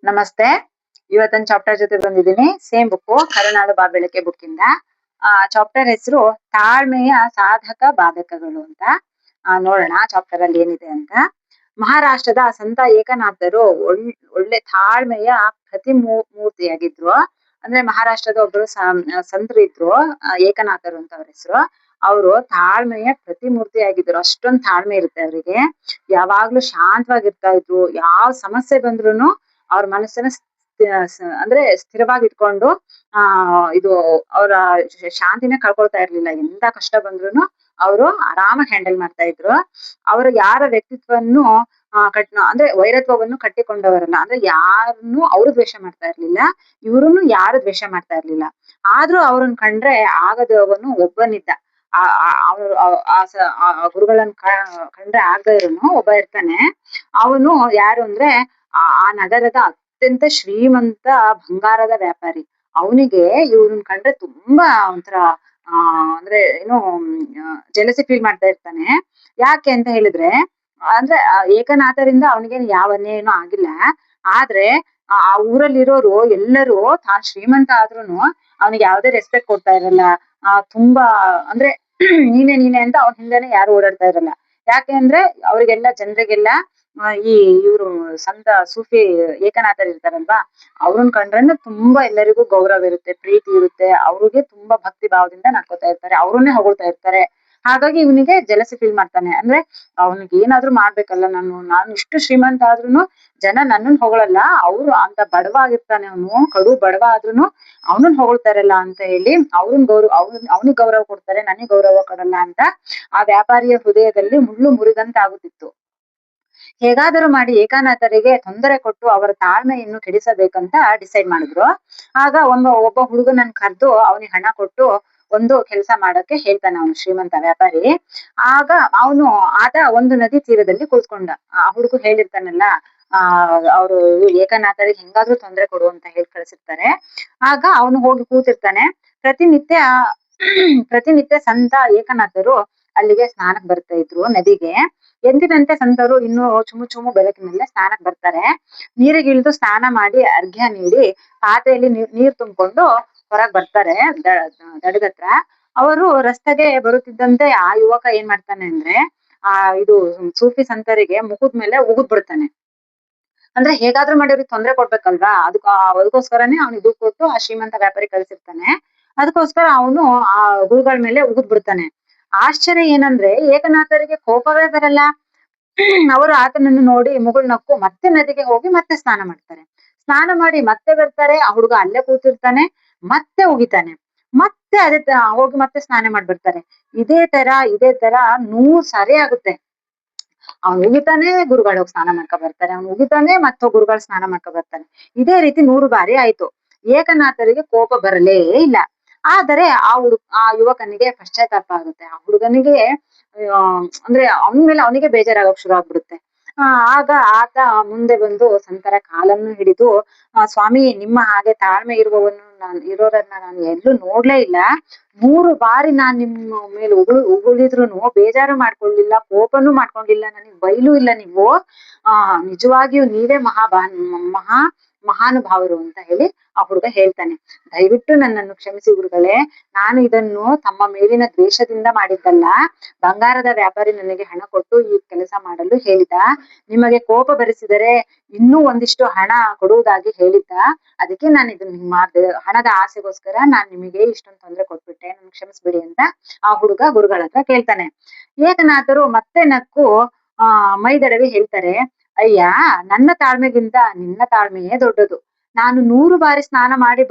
ನಮಸ್ತೆ. ಇವತ್ತಿನ ಚಾಪ್ಟರ್ ಜೊತೆ ಬಂದಿದ್ದೀನಿ. ಸೇಮ್ ಬುಕ್ಕು ಕರುನಾಡು ಬಾ ಬೆಳಕೆ ಬುಕ್ ಇಂದ. ಚಾಪ್ಟರ್ ಹೆಸರು ತಾಳ್ಮೆಯ ಸಾಧಕ ಬಾಧಕಗಳು ಅಂತ. ನೋಡೋಣ ಚಾಪ್ಟರ್ ಅಲ್ಲಿ ಏನಿದೆ ಅಂತ. ಮಹಾರಾಷ್ಟ್ರದ ಸಂತ ಏಕನಾಥರು ಒಳ್ಳೆ ತಾಳ್ಮೆಯ ಮೂರ್ತಿಯಾಗಿದ್ರು. ಅಂದ್ರೆ ಮಹಾರಾಷ್ಟ್ರದ ಒಬ್ರು ಸಂತರು ಇದ್ರು, ಏಕನಾಥರು ಅಂತ ಅವ್ರ ಹೆಸರು. ಅವರು ತಾಳ್ಮೆಯ ಪ್ರತಿಮೂರ್ತಿ ಆಗಿದ್ರು. ಅಷ್ಟೊಂದ್ ತಾಳ್ಮೆ ಇರುತ್ತೆ ಅವರಿಗೆ. ಯಾವಾಗ್ಲೂ ಶಾಂತವಾಗಿರ್ತಾ ಇದ್ರು. ಯಾವ ಸಮಸ್ಯೆ ಬಂದ್ರುನು ಅವ್ರ ಮನಸ್ಸನ್ನ ಅಂದ್ರೆ ಸ್ಥಿರವಾಗಿ ಇಟ್ಕೊಂಡು ಇದು ಅವರ ಶಾಂತಿನ ಕಳ್ಕೊಳ್ತಾ ಇರ್ಲಿಲ್ಲ. ಎಂತ ಕಷ್ಟ ಬಂದ್ರುನು ಅವರು ಆರಾಮಾಗಿ ಹ್ಯಾಂಡಲ್ ಮಾಡ್ತಾ ಇದ್ರು. ಅವರು ಯಾರ ವ್ಯಕ್ತಿತ್ವವನ್ನು ಅಂದ್ರೆ ವೈರತ್ವವನ್ನು ಕಟ್ಟಿಕೊಂಡವರಲ್ಲ. ಅಂದ್ರೆ ಯಾರನ್ನು ಅವರು ದ್ವೇಷ ಮಾಡ್ತಾ ಇರ್ಲಿಲ್ಲ, ಇವ್ರನ್ನು ಯಾರು ದ್ವೇಷ ಮಾಡ್ತಾ ಇರ್ಲಿಲ್ಲ. ಆದ್ರೂ ಅವ್ರನ್ನ ಕಂಡ್ರೆ ಆಗದವನು ಒಬ್ಬನಿದ್ದ. ಅವ್ರು ಆ ಗುರುಗಳನ್ನ ಕಂಡ್ರೆ ಆಗದೆ ಇರೋನು ಒಬ್ಬ ಇರ್ತಾನೆ. ಅವನು ಯಾರು ಅಂದ್ರೆ ಆ ನಗರದ ಅತ್ಯಂತ ಶ್ರೀಮಂತ ಬಂಗಾರದ ವ್ಯಾಪಾರಿ. ಅವನಿಗೆ ಇವ್ರನ್ನ ಕಂಡ್ರೆ ತುಂಬಾ ಒಂಥರ ಅಂದ್ರೆ ಏನು ಜೆಲಸಿ ಫೀಲ್ ಮಾಡ್ತಾ ಇರ್ತಾನೆ. ಯಾಕೆ ಅಂತ ಹೇಳಿದ್ರೆ, ಅಂದ್ರೆ ಏಕನಾಥರಿಂದ ಅವನಿಗೆ ಯಾವ ಅನ್ಯಾಯನೂ ಆಗಿಲ್ಲ. ಆದ್ರೆ ಆ ಊರಲ್ಲಿರೋರು ಎಲ್ಲರೂ ತಾನ್ ಶ್ರೀಮಂತ ಆದ್ರೂನು ಅವನಿಗೆ ಯಾವ್ದೇ ರೆಸ್ಪೆಕ್ಟ್ ಕೊಡ್ತಾ ಇರಲ್ಲ. ತುಂಬಾ ಅಂದ್ರೆ ನೀನೆ ಅಂತ ಅವನ ಹಿಂದೆನೆ ಯಾರು ಓಡಾಡ್ತಾ ಇರಲ್ಲ. ಯಾಕೆ ಅಂದ್ರೆ ಅವ್ರಿಗೆಲ್ಲ ಜನರಿಗೆಲ್ಲ ಈ ಇವ್ರು ಸಂತ ಸೂಫಿ ಏಕನಾಥರು ಇರ್ತಾರಲ್ವಾ, ಅವ್ರನ್ನ ಕಂಡ್ರೆ ತುಂಬಾ ಎಲ್ಲರಿಗೂ ಗೌರವ ಇರುತ್ತೆ, ಪ್ರೀತಿ ಇರುತ್ತೆ. ಅವ್ರಿಗೆ ತುಂಬಾ ಭಕ್ತಿ ಭಾವದಿಂದ ನಡ್ಕೋತಾ ಇರ್ತಾರೆ, ಅವ್ರನ್ನೇ ಹೊಗಳ್ತಾ ಇರ್ತಾರೆ. ಹಾಗಾಗಿ ಇವನಿಗೆ ಜಲಸಿ ಫೀಲ್ ಮಾಡ್ತಾನೆ. ಅಂದ್ರೆ ಅವನಿಗೆ ಏನಾದ್ರು ಮಾಡ್ಬೇಕಲ್ಲ, ನಾನು ಇಷ್ಟು ಶ್ರೀಮಂತ ಆದ್ರೂನು ಜನ ನನ್ನನ್ ಹೊಗಳಲ್ಲ, ಅವ್ರು ಅಂತ ಬಡವ ಆಗಿರ್ತಾನೆ, ಅವನು ಕಡು ಬಡವ ಆದ್ರೂನು ಅವನನ್ನ ಹೊಗಳ್ತಾರಲ್ಲ ಅಂತ ಹೇಳಿ ಅವನಿಗೆ ಗೌರವ ಕೊಡ್ತಾರೆ, ನನಗೆ ಗೌರವ ಕೊಡಲ್ಲ ಅಂತ ಆ ವ್ಯಾಪಾರಿಯ ಹೃದಯದಲ್ಲಿ ಮುಳ್ಳು ಮುರಿದಂತ ಆಗುತ್ತಿತ್ತು. ಹೇಗಾದರೂ ಮಾಡಿ ಏಕನಾಥರಿಗೆ ತೊಂದರೆ ಕೊಟ್ಟು ಅವರ ತಾಳ್ಮೆಯನ್ನು ಕೆಡಿಸಬೇಕಂತ ಡಿಸೈಡ್ ಮಾಡಿದ್ರು. ಆಗ ಒಬ್ಬ ಹುಡುಗನನ್ನ ಕರೆದು ಅವನಿಗೆ ಹಣ ಕೊಟ್ಟು ಒಂದು ಕೆಲಸ ಮಾಡಕ್ಕೆ ಹೇಳ್ತಾನೆ ಅವನು ಶ್ರೀಮಂತ ವ್ಯಾಪಾರಿ. ಆಗ ಆತ ಒಂದು ನದಿ ತೀರದಲ್ಲಿ ಕೂತ್ಕೊಂಡ. ಆ ಹುಡುಗ ಹೇಳಿರ್ತಾನಲ್ಲ, ಅವರು ಏಕನಾಥರಿಗೆ ಹೆಂಗಾದ್ರೂ ತೊಂದರೆ ಕೊಡು ಅಂತ ಹೇಳಿ ಕಳ್ಸಿರ್ತಾರೆ. ಆಗ ಅವನು ಹೋಗಿ ಕೂತಿರ್ತಾನೆ. ಪ್ರತಿನಿತ್ಯ ಸಂತ ಏಕನಾಥರು ಅಲ್ಲಿಗೆ ಸ್ನಾನಕ್ ಬರ್ತಾ ಇದ್ರು ನದಿಗೆ. ಎಂದಿನಂತೆ ಸಂತರು ಇನ್ನು ಚುಮು ಬೆಳಕಿನಲ್ಲೇ ಸ್ನಾನಕ್ ಬರ್ತಾರೆ. ನೀರಿಗಿಳಿದು ಸ್ನಾನ ಮಾಡಿ ಅರ್ಘ್ಯ ನೀಡಿ ಪಾತ್ರೆಯಲ್ಲಿ ನೀರ್ ತುಂಬಿಕೊಂಡು ಹೊರಗ್ ಬರ್ತಾರೆ ದಡದತ್ರ. ಅವರು ರಸ್ತೆಗೆ ಬರುತ್ತಿದ್ದಂತೆ ಆ ಯುವಕ ಏನ್ ಮಾಡ್ತಾನೆ ಅಂದ್ರೆ, ಇದು ಸೂಫಿ ಸಂತರಿಗೆ ಮುಖದ ಮೇಲೆ ಉಗುದ್ ಬಿಡ್ತಾನೆ. ಅಂದ್ರೆ ಹೇಗಾದ್ರೂ ಮಾಡಿ ಅವ್ರಿಗೆ ತೊಂದ್ರೆ ಕೊಡ್ಬೇಕಲ್ವಾ, ಅದಕ್ಕೋಸ್ಕರನೇ ಅವ್ನಿಗೆ ದುಡ್ಡು ಕೊಟ್ಟು ಆ ಶ್ರೀಮಂತ ವ್ಯಾಪಾರಿ ಕಳ್ಸಿರ್ತಾನೆ. ಅದಕ್ಕೋಸ್ಕರ ಅವನು ಆ ಗುರುಗಳ ಮೇಲೆ ಉಗುದ್ ಬಿಡ್ತಾನೆ. ಆಶ್ಚರ್ಯ ಏನಂದ್ರೆ ಏಕನಾಥರಿಗೆ ಕೋಪವೇ ಬರಲ್ಲ. ಅವರು ಆತನನ್ನು ನೋಡಿ ಮುಗುಳ್ನಕ್ಕು ಮತ್ತೆ ನದಿಗೆ ಹೋಗಿ ಮತ್ತೆ ಸ್ನಾನ ಮಾಡ್ತಾರೆ. ಸ್ನಾನ ಮಾಡಿ ಮತ್ತೆ ಬರ್ತಾರೆ. ಆ ಹುಡುಗ ಅಲ್ಲೇ ಕೂತಿರ್ತಾನೆ, ಮತ್ತೆ ಉಗಿತಾನೆ. ಮತ್ತೆ ಅದೇ ಹೋಗಿ ಮತ್ತೆ ಸ್ನಾನ ಮಾಡ್ಬಿಡ್ತಾರೆ. ಇದೇ ತರ 100 ಸಾರಿ ಆಗುತ್ತೆ. ಅವ್ನು ಉಗಿತಾನೆ, ಗುರುಗಳು ಹೋಗಿ ಸ್ನಾನ ಮಾಡ್ಕೊ ಬರ್ತಾರೆ. ಅವ್ನು ಉಗಿತಾನೆ, ಮತ್ತೆ ಗುರುಗಳು ಸ್ನಾನ ಮಾಡ್ಕೊ ಬರ್ತಾನೆ. ಇದೇ ರೀತಿ 100 ಬಾರಿ ಆಯ್ತು. ಏಕನಾಥರಿಗೆ ಕೋಪ ಬರಲೇ ಇಲ್ಲ. ಆದರೆ ಆ ಯುವಕನಿಗೆ ಪಶ್ಚಾತ್ತಾಪ ಆಗುತ್ತೆ. ಆ ಹುಡುಗನಿಗೆ ಅಂದ್ರೆ ಅವನ ಮೇಲೆ ಅವನಿಗೆ ಬೇಜಾರಾಗೋಕ್ ಶುರು ಆಗ್ಬಿಡುತ್ತೆ. ಆಗ ಆತ ಮುಂದೆ ಬಂದು ಸಂತರ ಕಾಲನ್ನು ಹಿಡಿದು, ಸ್ವಾಮಿ, ನಿಮ್ಮ ಹಾಗೆ ತಾಳ್ಮೆ ಇರೋರನ್ನ ನಾನು ಎಲ್ಲೂ ನೋಡ್ಲೇ ಇಲ್ಲ. 100 ಬಾರಿ ನಾನ್ ನಿಮ್ಮ ಮೇಲೆ ಉಗುಳಿದ್ರುನು ಬೇಜಾರು ಮಾಡ್ಕೊಳ್ಳಿಲ್ಲ, ಕೋಪನೂ ಮಾಡ್ಕೊಂಡಿಲ್ಲ, ನನಗ್ ಬೈಲೂ ಇಲ್ಲ ನೀವು. ನಿಜವಾಗಿಯೂ ನೀವೇ ಮಹಾನುಭಾವರು ಅಂತ ಹೇಳಿ ಆ ಹುಡುಗ ಹೇಳ್ತಾನೆ. ದಯವಿಟ್ಟು ನನ್ನನ್ನು ಕ್ಷಮಿಸಿ ಗುರುಗಳೇ, ನಾನು ಇದನ್ನು ತಮ್ಮ ಮೇಲಿನ ದ್ವೇಷದಿಂದ ಮಾಡಿದ್ದಲ್ಲ. ಬಂಗಾರದ ವ್ಯಾಪಾರಿ ನನಗೆ ಹಣ ಕೊಟ್ಟು ಈ ಕೆಲಸ ಮಾಡಲು ಹೇಳಿದ. ನಿಮಗೆ ಕೋಪ ಬರಿಸಿದರೆ ಇನ್ನೂ ಒಂದಿಷ್ಟು ಹಣ ಕೊಡುವುದಾಗಿ ಹೇಳಿದ್ದ. ಅದಕ್ಕೆ ನಾನು ಇದನ್ನ ಮಾಡಿದೆ. ಹಣದ ಆಸೆಗೋಸ್ಕರ ನಾನ್ ನಿಮಗೆ ಇಷ್ಟೊಂದು ತೊಂದರೆ ಕೊಟ್ಬಿಟ್ಟೆ, ನನ್ಗೆ ಕ್ಷಮಿಸ್ಬಿಡಿ ಅಂತ ಆ ಹುಡುಗ ಗುರುಗಳ ಹತ್ರ ಕೇಳ್ತಾನೆ. ಏಕನಾಥರು ಮತ್ತೆ ನಕ್ಕು ಮೈದಡವಿ ಹೇಳ್ತಾರೆ, ಅಯ್ಯ, ನನ್ನ ತಾಳ್ಮೆಗಿಂತ ನಿನ್ನ ತಾಳ್ಮೆಯೇ ದೊಡ್ಡದು. ನಾನು 100 ಬಾರಿ ಸ್ನಾನ ಮಾಡಿ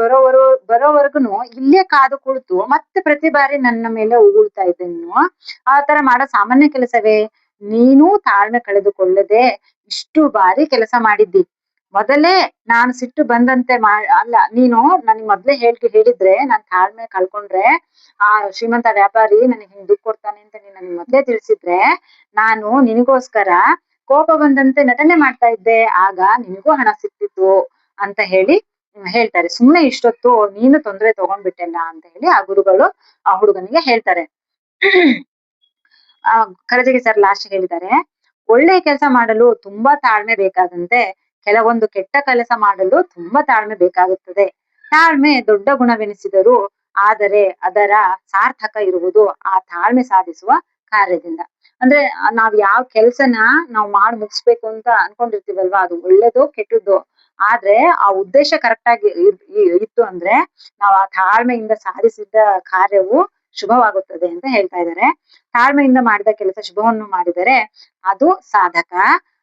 ಬರೋವರೆಗುನು ಇಲ್ಲೇ ಕಾದು ಕುಳಿತು ಮತ್ತೆ ಪ್ರತಿ ಬಾರಿ ನನ್ನ ಮೇಲೆ ಉಗುಳ್ತಾ ಇದ್ದೇನು? ಆ ತರ ಮಾಡೋ ಸಾಮಾನ್ಯ ಕೆಲಸವೇ? ನೀನೂ ತಾಳ್ಮೆ ಕಳೆದುಕೊಳ್ಳದೆ ಇಷ್ಟು ಬಾರಿ ಕೆಲಸ ಮಾಡಿದ್ದಿ. ಮೊದಲೇ ನಾನು ಸಿಟ್ಟು ಬಂದಂತೆ ಅಲ್ಲ, ನೀನು ನನಗ್ ಮೊದ್ಲೇ ಹೇಳಿದ್ರೆ, ನಾನ್ ತಾಳ್ಮೆ ಕಳ್ಕೊಂಡ್ರೆ ಆ ಶ್ರೀಮಂತ ವ್ಯಾಪಾರಿ ನನಗೆ ಹಿಂಗ್ ದುಡ್ಡು ಕೊಡ್ತಾನೆ ಅಂತ ನೀನ್ ನನ್ಗೆ ಮೊದ್ಲೇ ತಿಳಿಸಿದ್ರೆ, ನಾನು ನಿನಗೋಸ್ಕರ ಕೋಪ ಬಂದಂತೆ ನಟನೆ ಮಾಡ್ತಾ ಇದ್ದೆ. ಆಗ ನಿನಗೂ ಹಣ ಸಿಕ್ತಿತ್ತು ಅಂತ ಹೇಳ್ತಾರೆ. ಸುಮ್ನೆ ಇಷ್ಟೊತ್ತು ನೀನು ತೊಂದ್ರೆ ತಗೊಂಡ್ಬಿಟ್ಟೆಲ್ಲ ಅಂತ ಹೇಳಿ ಆ ಗುರುಗಳು ಆ ಹುಡುಗನಿಗೆ ಹೇಳ್ತಾರೆ. ಕರಜಗಿ ಸರ್ ಲಾಸ್ಟ್ ಹೇಳಿದ್ದಾರೆ, ಒಳ್ಳೆ ಕೆಲಸ ಮಾಡಲು ತುಂಬಾ ತಾಳ್ಮೆ ಬೇಕಾದಂತೆ ಕೆಲವೊಂದು ಕೆಟ್ಟ ಕೆಲಸ ಮಾಡಲು ತುಂಬಾ ತಾಳ್ಮೆ ಬೇಕಾಗುತ್ತದೆ. ತಾಳ್ಮೆ ದೊಡ್ಡ ಗುಣವೆನಿಸಿದರೂ ಆದರೆ ಅದರ ಸಾರ್ಥಕ ಇರುವುದು ಆ ತಾಳ್ಮೆ ಸಾಧಿಸುವ ಕಾರ್ಯದಿಂದ. ಅಂದ್ರೆ ನಾವ್ ಯಾವ ಕೆಲ್ಸನ ನಾವ್ ಮಾಡ್ ಮುಗಿಸ್ಬೇಕು ಅಂತ ಅನ್ಕೊಂಡಿರ್ತೀವಲ್ವಾ, ಅದು ಒಳ್ಳೇದೋ ಕೆಟ್ಟದ್ದೋ, ಆದ್ರೆ ಆ ಉದ್ದೇಶ ಕರೆಕ್ಟ್ ಆಗಿ ಇತ್ತು ಅಂದ್ರೆ ನಾವ್ ಆ ತಾಳ್ಮೆಯಿಂದ ಸಾಧಿಸಿದ ಕಾರ್ಯವು ಶುಭವಾಗುತ್ತದೆ ಅಂತ ಹೇಳ್ತಾ ಇದ್ದಾರೆ. ತಾಳ್ಮೆಯಿಂದ ಮಾಡಿದ ಕೆಲಸ ಶುಭವನ್ನು ಮಾಡಿದರೆ ಅದು ಸಾಧಕ,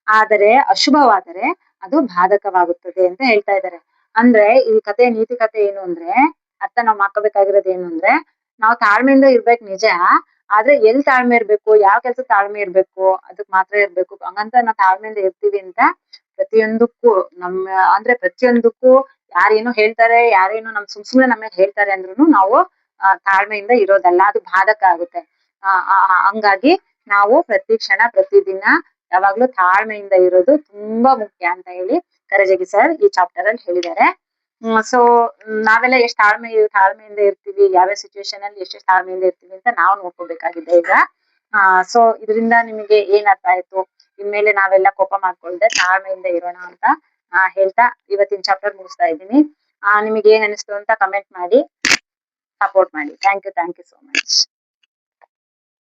ಆದರೆ ಅಶುಭವಾದರೆ ಅದು ಬಾಧಕವಾಗುತ್ತದೆ ಅಂತ ಹೇಳ್ತಾ ಇದ್ದಾರೆ. ಅಂದ್ರೆ ಈ ಕಥೆ ನೀತಿ ಕಥೆ ಏನು ಅಂದ್ರೆ, ಅರ್ಥ ನಾವ್ ಮಾಡ್ಕೋಬೇಕಾಗಿರೋದು ಏನು ಅಂದ್ರೆ, ನಾವ್ ತಾಳ್ಮೆಯಿಂದ ಇರ್ಬೇಕು ನಿಜ, ಆದ್ರೆ ಎಲ್ ತಾಳ್ಮೆ ಇರ್ಬೇಕು, ಯಾವ ಕೆಲ್ಸ ತಾಳ್ಮೆ ಇರ್ಬೇಕು ಅದಕ್ ಮಾತ್ರ ಇರ್ಬೇಕು. ಹಂಗಂತ ನಾವ್ ತಾಳ್ಮೆಯಿಂದ ಇರ್ತೀವಿ ಅಂತ ಪ್ರತಿಯೊಂದಕ್ಕೂ ನಮ್ಮ ಅಂದ್ರೆ ಪ್ರತಿಯೊಂದಕ್ಕೂ ಯಾರೇನೋ ಹೇಳ್ತಾರೆ, ಯಾರೇನೋ ಸುಮ್ನೆ ನಮಗೆ ಹೇಳ್ತಾರೆ ಅಂದ್ರುನು ನಾವು ತಾಳ್ಮೆಯಿಂದ ಇರೋದಲ್ಲ, ಅದು ಬಾಧಕ ಆಗುತ್ತೆ. ಹಂಗಾಗಿ ನಾವು ಪ್ರತಿ ಕ್ಷಣ ಪ್ರತಿ ದಿನ ಯಾವಾಗ್ಲೂ ತಾಳ್ಮೆಯಿಂದ ಇರೋದು ತುಂಬಾ ಮುಖ್ಯ ಅಂತ ಹೇಳಿ ಕರಜಗಿ ಸರ್ ಈ ಚಾಪ್ಟರ್ ಅಲ್ಲಿ ಹೇಳಿದ್ದಾರೆ. ಸೊ ನಾವೆಲ್ಲ ಎಷ್ಟ್ ತಾಳ್ಮೆಯಿಂದ ಇರ್ತೀವಿ, ಯಾವ್ಯಾವ ಸಿಚುವೇಶನ್ ಅಲ್ಲಿ ಎಷ್ಟೆಷ್ಟು ತಾಳ್ಮೆಯಿಂದ ಇರ್ತೀವಿ ಅಂತ ನಾವು ನೋಡ್ಕೋಬೇಕಾಗಿದೆ ಈಗ. ಸೊ ಇದರಿಂದ ನಿಮಗೆ ಏನ್ ಅರ್ಥ ಆಯ್ತು? ಇನ್ಮೇಲೆ ನಾವೆಲ್ಲ ಕೋಪ ಮಾಡ್ಕೊಳ್ದೆ ತಾಳ್ಮೆಯಿಂದ ಇರೋಣ ಅಂತ ಹೇಳ್ತಾ ಇವತ್ತಿನ ಚಾಪ್ಟರ್ ಮುಗಿಸ್ತಾ ಇದ್ದೀನಿ. ನಿಮಗೆ ಏನ್ ಅನಿಸ್ತು ಅಂತ ಕಮೆಂಟ್ ಮಾಡಿ ಸಪೋರ್ಟ್ ಮಾಡಿ. Thank you so much.